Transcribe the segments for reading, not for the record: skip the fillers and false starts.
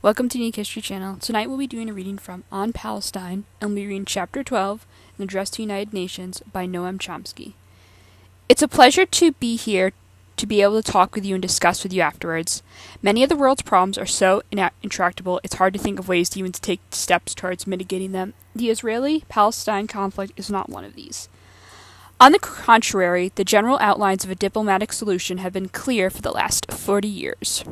Welcome to Unique History Channel. Tonight we'll be doing a reading from On Palestine, and we'll be reading Chapter 12, An Address to the United Nations by Noam Chomsky. It's a pleasure to be here to be able to talk with you and discuss with you afterwards. Many of the world's problems are so intractable, it's hard to think of ways to even take steps towards mitigating them. The Israeli-Palestine conflict is not one of these. On the contrary, the general outlines of a diplomatic solution have been clear for the last 40 years.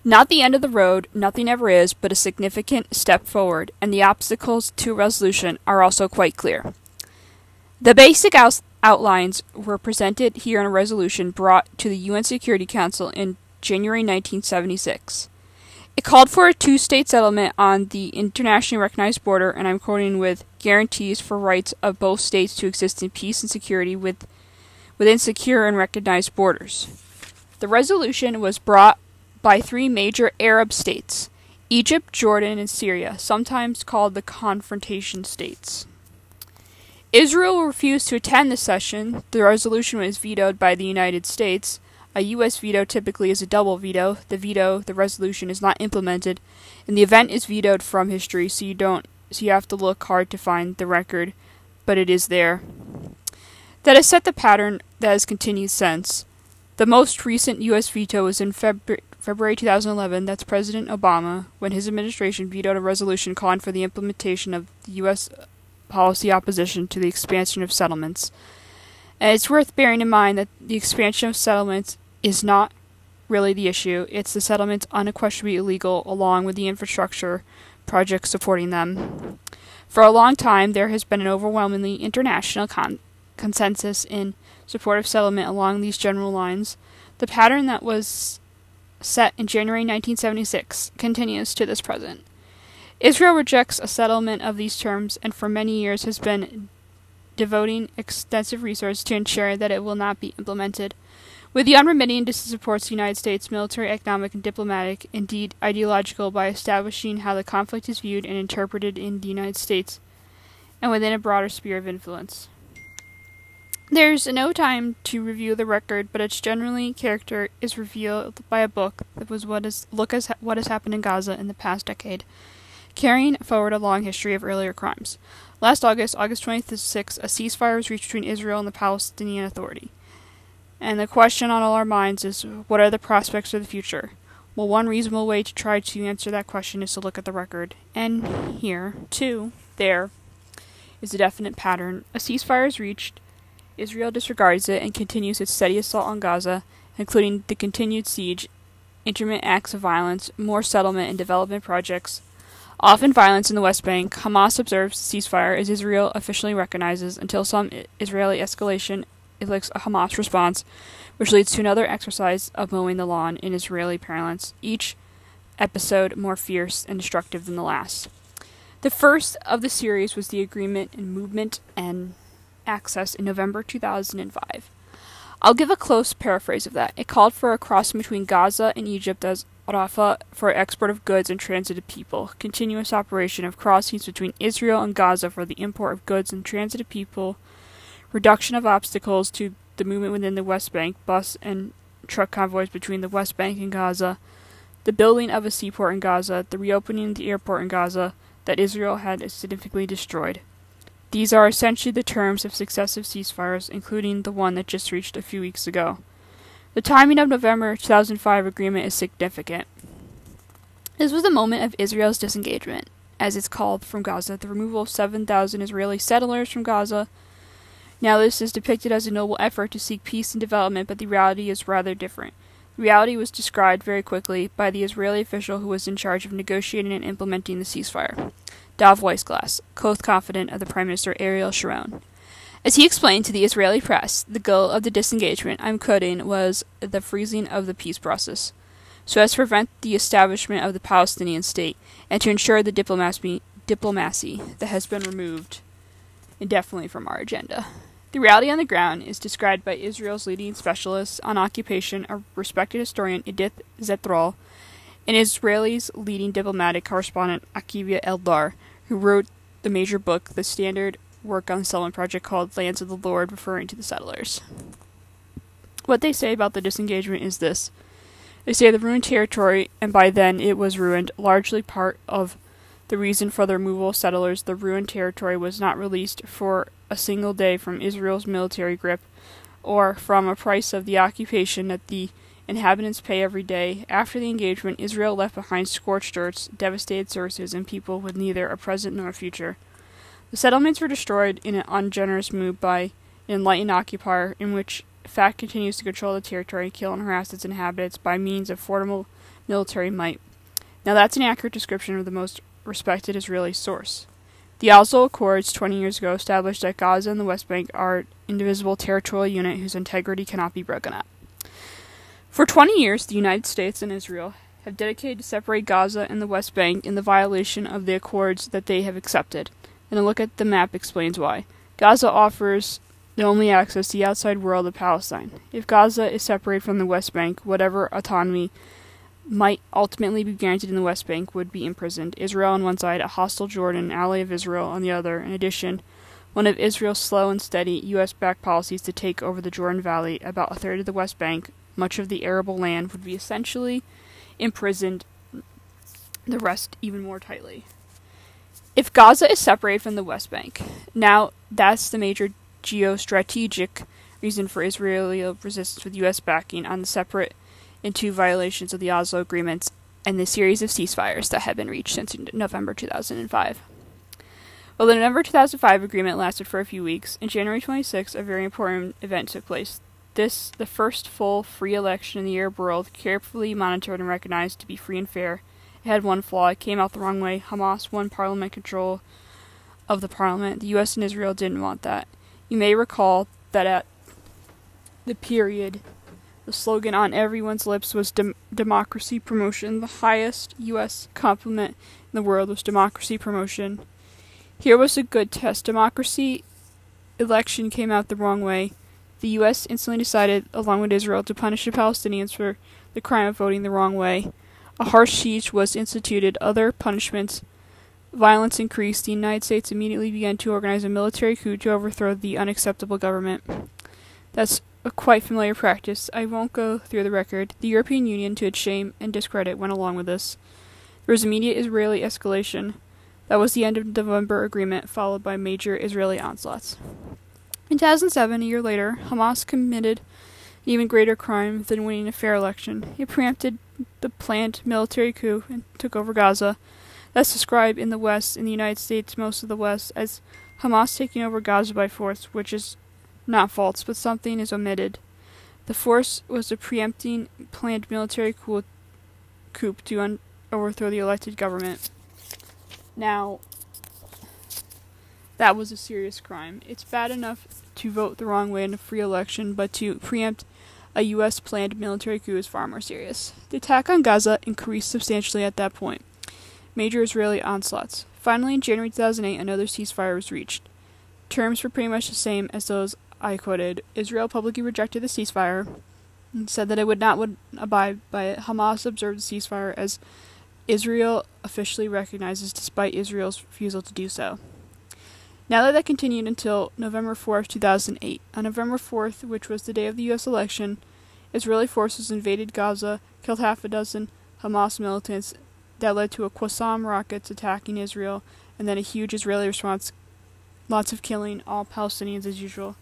Not the end of the road, nothing ever is, but a significant step forward, and the obstacles to resolution are also quite clear. The basic outlines were presented here in a resolution brought to the UN Security Council in January 1976. It called for a two-state settlement on the internationally recognized border, and I'm quoting, with guarantees for rights of both states to exist in peace and security within secure and recognized borders. The resolution was brought by three major Arab states, Egypt, Jordan, and Syria, sometimes called the confrontation states. Israel refused to attend the session. The resolution was vetoed by the United States. A U.S. veto typically is a double veto. The resolution is not implemented, and the event is vetoed from history, so you have to look hard to find the record, but it is there. That has set the pattern that has continued since. The most recent U.S. veto was in February 2011, that's President Obama, when his administration vetoed a resolution calling for the implementation of the U.S. policy opposition to the expansion of settlements. And it's worth bearing in mind that the expansion of settlements is not really the issue. It's the settlements unquestionably illegal, along with the infrastructure projects supporting them. For a long time, there has been an overwhelmingly international consensus in support of settlement along these general lines. The pattern that was set in January 1976 continues to this present. Israel rejects a settlement of these terms and for many years has been devoting extensive resources to ensure that it will not be implemented. With the unremitting supports the United States military, economic, and diplomatic, indeed ideological, by establishing how the conflict is viewed and interpreted in the United States and within a broader sphere of influence. There's no time to review the record, but its generally character is revealed by a book that was what has happened in Gaza in the past decade, carrying forward a long history of earlier crimes. Last August 26th, a ceasefire was reached between Israel and the Palestinian Authority. And the question on all our minds is, what are the prospects for the future? Well, one reasonable way to try to answer that question is to look at the record. And here, too, there is a definite pattern. A ceasefire is reached. Israel disregards it and continues its steady assault on Gaza, including the continued siege, intermittent acts of violence, more settlement and development projects, often violence in the West Bank. Hamas observes the ceasefire as Israel officially recognizes until some Israeli escalation elicits a Hamas response, which leads to another exercise of mowing the lawn in Israeli parlance, each episode more fierce and destructive than the last. The first of the series was the agreement in movement and access in November 2005. I'll give a close paraphrase of that. It called for a crossing between Gaza and Egypt as Rafah for export of goods and transit of people, continuous operation of crossings between Israel and Gaza for the import of goods and transit of people, reduction of obstacles to the movement within the West Bank, bus and truck convoys between the West Bank and Gaza, the building of a seaport in Gaza, the reopening of the airport in Gaza that Israel had significantly destroyed. These are essentially the terms of successive ceasefires, including the one that just reached a few weeks ago. The timing of November 2005 agreement is significant. This was the moment of Israel's disengagement, as it's called, from Gaza, the removal of 7,000 Israeli settlers from Gaza. Now this is depicted as a noble effort to seek peace and development, but the reality is rather different. The reality was described very quickly by the Israeli official who was in charge of negotiating and implementing the ceasefire, Dov Weissglass, co-confidant of the Prime Minister Ariel Sharon. As he explained to the Israeli press, the goal of the disengagement, I'm quoting, was the freezing of the peace process, so as to prevent the establishment of the Palestinian state, and to ensure the diplomacy that has been removed indefinitely from our agenda. The reality on the ground is described by Israel's leading specialist on occupation, a respected historian, Edith Zetrol, and Israel's leading diplomatic correspondent, Akiva Eldar, who wrote the major book, The Standard Work on the Settlement Project, called Lands of the Lord, referring to the settlers. What they say about the disengagement is this: They say the ruined territory, and by then it was ruined, largely part of the reason for the removal of settlers. The ruined territory was not released for a single day from Israel's military grip, or from a price of the occupation that the inhabitants pay every day. After the engagement, Israel left behind scorched earths, devastated sources, and people with neither a present nor a future. The settlements were destroyed in an ungenerous move by an enlightened occupier, in which fact continues to control the territory, kill and harass its inhabitants by means of formidable military might. Now that's an accurate description of the most respected Israeli source. The Oslo Accords 20 years ago established that Gaza and the West Bank are an indivisible territorial unit whose integrity cannot be broken up. For 20 years, the United States and Israel have dedicated to separate Gaza and the West Bank in the violation of the accords that they have accepted, and a look at the map explains why. Gaza offers the only access to the outside world of Palestine. If Gaza is separated from the West Bank, whatever autonomy might ultimately be granted in the West Bank would be imprisoned. Israel on one side, a hostile Jordan, an ally of Israel on the other. In addition, one of Israel's slow and steady U.S.-backed policies to take over the Jordan Valley, about a third of the West Bank, much of the arable land, would be essentially imprisoned, the rest even more tightly. If Gaza is separated from the West Bank, now that's the major geostrategic reason for Israeli resistance with U.S. backing on the separate into violations of the Oslo agreements and the series of ceasefires that had been reached since November 2005. Well, the November 2005 agreement lasted for a few weeks. In January 26, a very important event took place. This, the first full, free election in the Arab world, carefully monitored and recognized to be free and fair. It had one flaw. It came out the wrong way. Hamas won parliament control of the parliament. The U.S. and Israel didn't want that. You may recall that at the period, the slogan on everyone's lips was democracy promotion. The highest U.S. compliment in the world was democracy promotion. Here was a good test. Democracy election came out the wrong way. The U.S. instantly decided, along with Israel, to punish the Palestinians for the crime of voting the wrong way. A harsh siege was instituted. Other punishments. Violence increased. The United States immediately began to organize a military coup to overthrow the unacceptable government. That's a quite familiar practice. I won't go through the record. The European Union, to its shame and discredit, went along with this. There was immediate Israeli escalation. That was the end of the November agreement, followed by major Israeli onslaughts. In 2007, a year later, Hamas committed an even greater crime than winning a fair election. It preempted the planned military coup and took over Gaza. That's described in the West, in the United States, most of the West, as Hamas taking over Gaza by force, which is not false, but something is omitted. The force was the preempting planned military coup to overthrow the elected government. Now, that was a serious crime. It's bad enough to vote the wrong way in a free election, but to preempt a U.S. planned military coup is far more serious. The attack on Gaza increased substantially at that point. Major Israeli onslaughts. Finally, in January 2008, another ceasefire was reached. Terms were pretty much the same as those I quoted. Israel publicly rejected the ceasefire and said that it would not abide by it. Hamas observed the ceasefire as Israel officially recognizes, despite Israel's refusal to do so. Now that continued until November 4th, 2008. On November 4th, which was the day of the U.S. election, Israeli forces invaded Gaza, killed half a dozen Hamas militants. That led to a Qassam rockets attacking Israel, and then a huge Israeli response, lots of killing, all Palestinians as usual.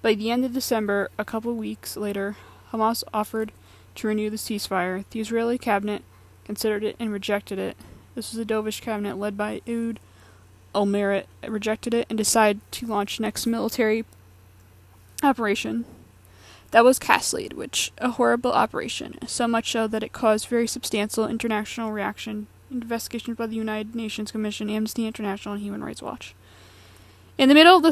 By the end of December, a couple of weeks later, Hamas offered to renew the ceasefire. The Israeli cabinet considered it and rejected it. This was the Dovish cabinet led by 𝘗𝘕𝘢𝘗, rejected it and decided to launch next military operation. That was Caslead, which a horrible operation, so much so that it caused very substantial international reaction, investigations by the United Nations Commission, Amnesty International, and Human Rights Watch. In the middle of the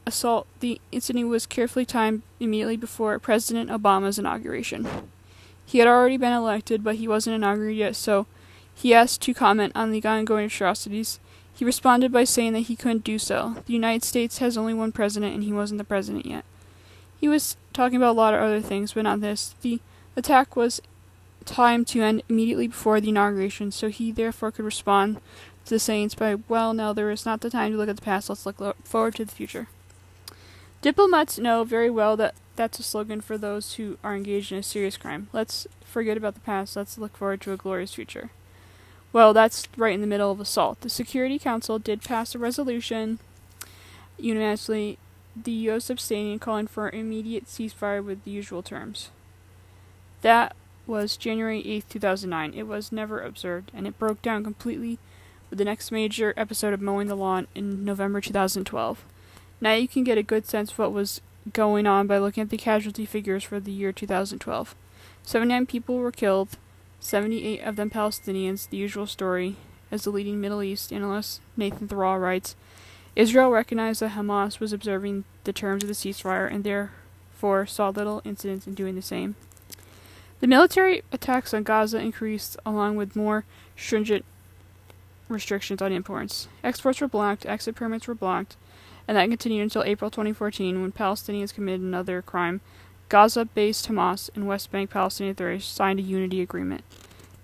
assault, the incident was carefully timed immediately before President Obama's inauguration. He had already been elected, but he wasn't inaugurated yet, so he asked to comment on the ongoing atrocities. He responded by saying that he couldn't do so. The United States has only one president, and he wasn't the president yet. He was talking about a lot of other things, but not this. The attack was timed to end immediately before the inauguration, so he therefore could respond to the sayings by, well, no, there is not the time to look at the past, let's look forward to the future. Diplomats know very well that that's a slogan for those who are engaged in a serious crime. Let's forget about the past. Let's look forward to a glorious future. Well, that's right in the middle of assault. The Security Council did pass a resolution unanimously, the U.S. abstaining, calling for immediate ceasefire with the usual terms. That was January 8th, 2009. It was never observed, and it broke down completely with the next major episode of Mowing the Lawn in November 2012. Now you can get a good sense of what was going on by looking at the casualty figures for the year 2012. 79 people were killed, 78 of them Palestinians, the usual story. As the leading Middle East analyst Nathan Thrall writes, Israel recognized that Hamas was observing the terms of the ceasefire and therefore saw little incidents in doing the same. The military attacks on Gaza increased along with more stringent restrictions on imports. Exports were blocked, exit permits were blocked, and that continued until April 2014 when Palestinians committed another crime. Gaza-based Hamas and West Bank Palestinian Authority signed a unity agreement.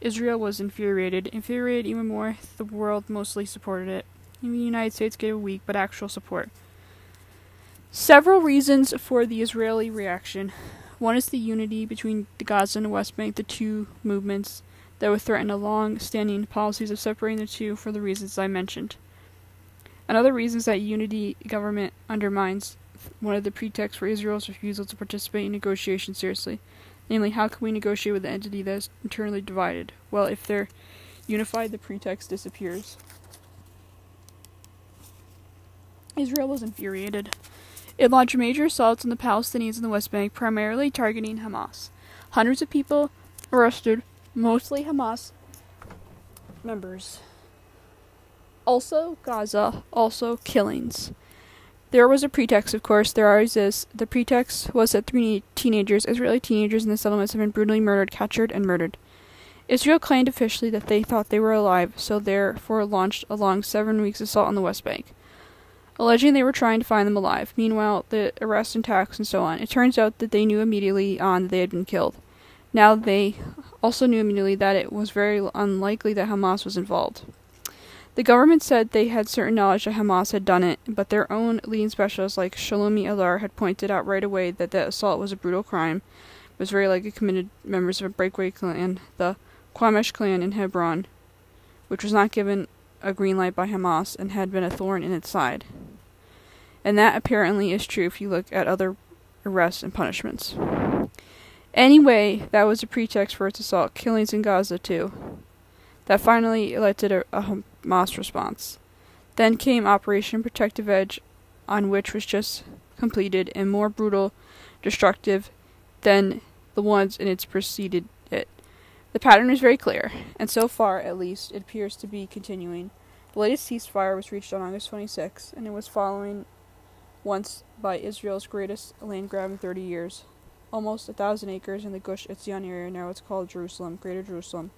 Israel was infuriated even more. The world mostly supported it. Even the United States gave a weak but actual support. Several reasons for the Israeli reaction. One is the unity between the Gaza and the West Bank, the two movements that would threaten the long-standing policies of separating the two for the reasons I mentioned. Another reason is that unity government undermines one of the pretexts for Israel's refusal to participate in negotiations seriously. Namely, how can we negotiate with an entity that is internally divided? Well, if they're unified, the pretext disappears. Israel was infuriated. It launched major assaults on the Palestinians in the West Bank, primarily targeting Hamas. Hundreds of people arrested, mostly Hamas members. Also Gaza, also killings. There was a pretext, of course, there always is. The pretext was that 3 teenagers, Israeli teenagers in the settlements, had been brutally murdered, captured, and murdered. Israel claimed officially that they thought they were alive, so therefore launched a long 7 weeks assault on the West Bank, alleging they were trying to find them alive. Meanwhile, the arrests and attacks and so on. It turns out that they knew immediately on that they had been killed. Now they also knew immediately that it was very unlikely that Hamas was involved. The government said they had certain knowledge that Hamas had done it, but their own leading specialists like 𝘕𝘕𝘢𝘮 had pointed out right away that the assault was a brutal crime, was very likely committed members of a breakaway clan, the 𝘗𝘢𝘭𝘦𝘴 clan in Hebron, which was not given a green light by Hamas and had been a thorn in its side. And that apparently is true if you look at other arrests and punishments. Anyway, that was a pretext for its assault. Killings in Gaza, too. That finally led to a Hamas response. Then came Operation Protective Edge, on which was just completed and more brutal, destructive than the ones in its preceded it. The pattern is very clear, and so far, at least, it appears to be continuing. The latest ceasefire was reached on August 26, and it was following once by Israel's greatest land grab in 30 years. Almost 1,000 acres in the 𝘗𝘕𝘢𝘮 area, now it's called Jerusalem, Greater Jerusalem.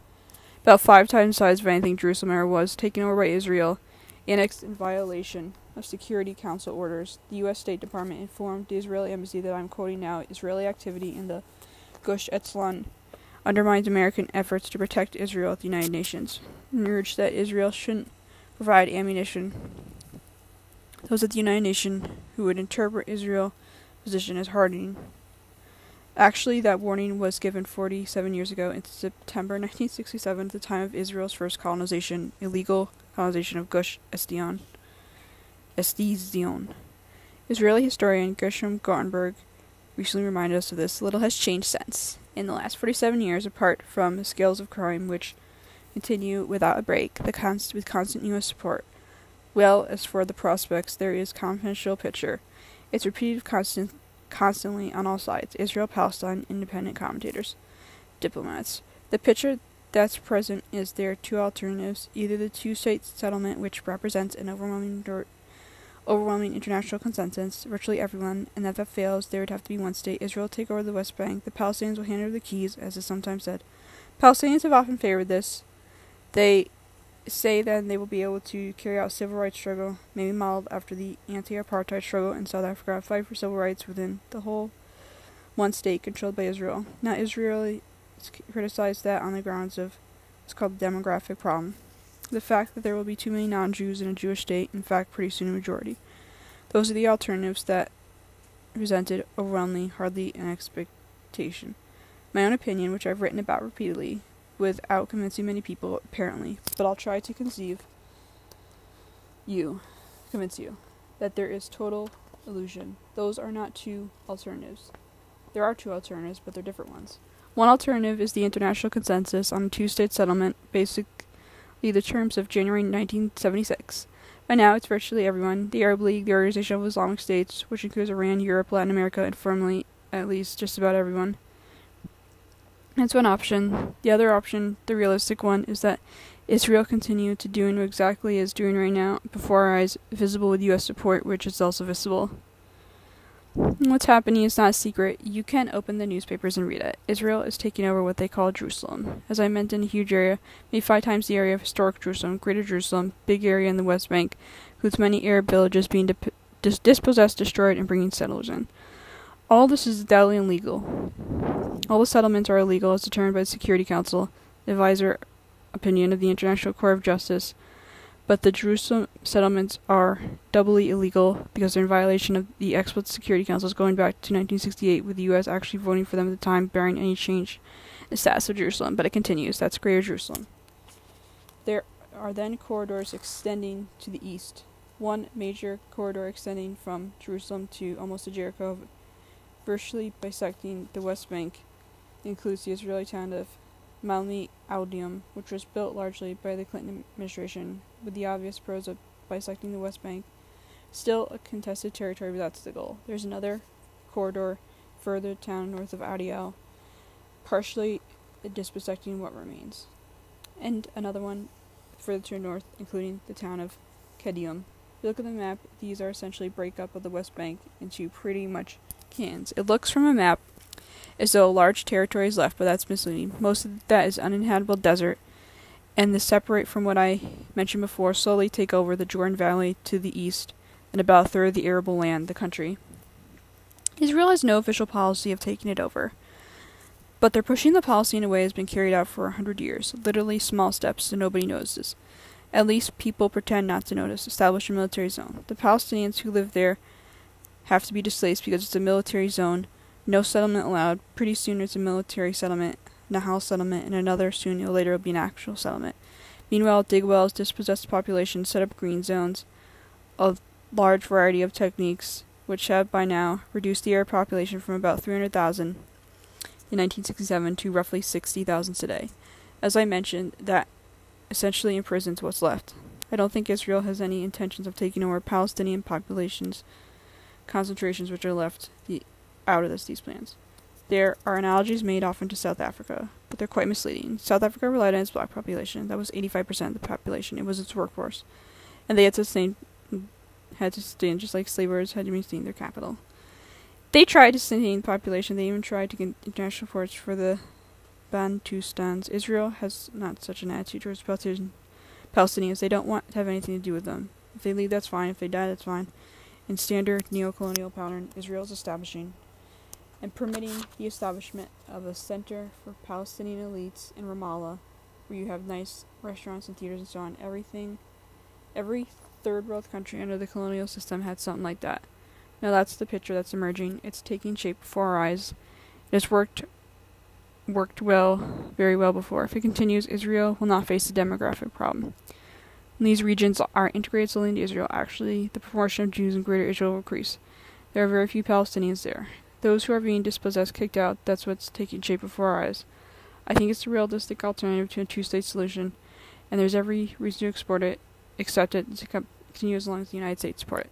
About 5 times the size of anything Jerusalem ever was, taken over by Israel, annexed in violation of Security Council orders. The U.S. State Department informed the Israeli embassy that I'm quoting now, Israeli activity in the 𝘗𝘕𝘢𝘮 undermines American efforts to protect Israel at the United Nations, and urged that Israel shouldn't provide ammunition. Those at the United Nations who would interpret Israel's position as hardening. Actually, that warning was given 47 years ago in September 1967 at the time of Israel's first colonization, illegal colonization of 𝘗𝘕𝘢𝘮. Israeli historian 𝘗𝘢𝘭𝘦𝘴𝘵 recently reminded us of this. Little has changed since. In the last 47 years, apart from the scales of crime which continue without a break, with constant U.S. support. Well, as for the prospects, there is confidential picture. It's repeated constantly on all sides. Israel, Palestine, independent commentators, diplomats. The picture that's present is there are 2 alternatives. Either the 2-state settlement, which represents an overwhelming international consensus, virtually everyone, and that fails, there would have to be 1 state. Israel will take over the West Bank. The Palestinians will hand over the keys, as is sometimes said. Palestinians have often favored this. They say then they will be able to carry out civil rights struggle, maybe modeled after the anti-apartheid struggle in South Africa, fight for civil rights within the whole 1 state controlled by Israel. Now Israel criticized that on the grounds of what's called the demographic problem. The fact that there will be too many non-Jews in a Jewish state, in fact, pretty soon a majority. Those are the alternatives that presented overwhelmingly, hardly an expectation. My own opinion, which I've written about repeatedly, without convincing many people, apparently, but I'll try to convince you, that there is total illusion. Those are not two alternatives. There are two alternatives, but they're different ones. One alternative is the international consensus on a two-state settlement, basically the terms of January 1976. By now, it's virtually everyone, the Arab League, the Organization of Islamic States, which includes Iran, Europe, Latin America, and firmly, at least, just about everyone. That's one option. The other option, the realistic one, is that Israel continue to do exactly as doing right now, before our eyes, visible with U.S. support, which is also visible. What's happening is not a secret. You can open the newspapers and read it. Israel is taking over what they call Jerusalem. As I mentioned, a huge area, maybe 5 times the area of historic Jerusalem, Greater Jerusalem, big area in the West Bank, includes many Arab villages being dispossessed, destroyed, and bringing settlers in. All this is doubly illegal. All the settlements are illegal as determined by the Security Council, the advisor opinion of the International Court of Justice, but the Jerusalem settlements are doubly illegal because they're in violation of the explicit Security Councils going back to 1968, with the U.S. actually voting for them at the time, barring any change in the status of Jerusalem. But it continues. That's Greater Jerusalem. There are then corridors extending to the east. One major corridor extending from Jerusalem to almost to Jericho, virtually bisecting the West Bank, includes the Israeli town of 𝘕𝘠𝘢𝘕𝘠, which was built largely by the Clinton administration, with the obvious pros of bisecting the West Bank. Still a contested territory, but that's the goal. There's another corridor further down north of Adiel, partially disbisecting what remains. And another one further to the north, including the town of 𝘗𝘕𝘢𝘮. If you look at the map, these are essentially breakup of the West Bank into pretty much cans. It looks from a map as though a large territory is left, but that's misleading. Most of that is uninhabitable desert, and the separate from what I mentioned before slowly take over the Jordan Valley to the east, and about a third of the arable land, the country. Israel has no official policy of taking it over, but they're pushing the policy in a way that has been carried out for 100 years, literally small steps so nobody notices. At least people pretend not to notice. Establish a military zone. The Palestinians who live there have to be displaced because it's a military zone. No settlement allowed. Pretty soon it's a military settlement, Nahal settlement, and another soon later will be an actual settlement. Meanwhile, dig wells, dispossess the population, set up green zones, a large variety of techniques, which have by now reduced the Arab population from about 300,000 in 1967 to roughly 60,000 today. As I mentioned, that essentially imprisons what's left. I don't think Israel has any intentions of taking over Palestinian populations, concentrations which are left out of these plans. There are analogies made often to South Africa, but they're quite misleading. South Africa relied on its black population. That was 85% of the population. It was its workforce. And they had to sustain just like slavers had to maintain their capital. They tried to sustain the population. They even tried to get international supports for the Bantustans. Israel has not such an attitude towards Palestinians. They don't want to have anything to do with them. If they leave, that's fine. If they die, that's fine. In standard neo-colonial pattern, Israel is establishing and permitting the establishment of a center for Palestinian elites in Ramallah, where you have nice restaurants and theaters and so on. Every third world country under the colonial system had something like that. Now that's the picture that's emerging. It's taking shape before our eyes. It has worked well, very well before. If it continues, Israel will not face a demographic problem. When these regions are integrated solely into Israel, actually, the proportion of Jews in Greater Israel will increase. There are very few Palestinians there. Those who are being dispossessed, kicked out, that's what's taking shape before our eyes. I think it's a realistic alternative to a two-state solution, and there's every reason to accept it, and to continue as long as the United States support it.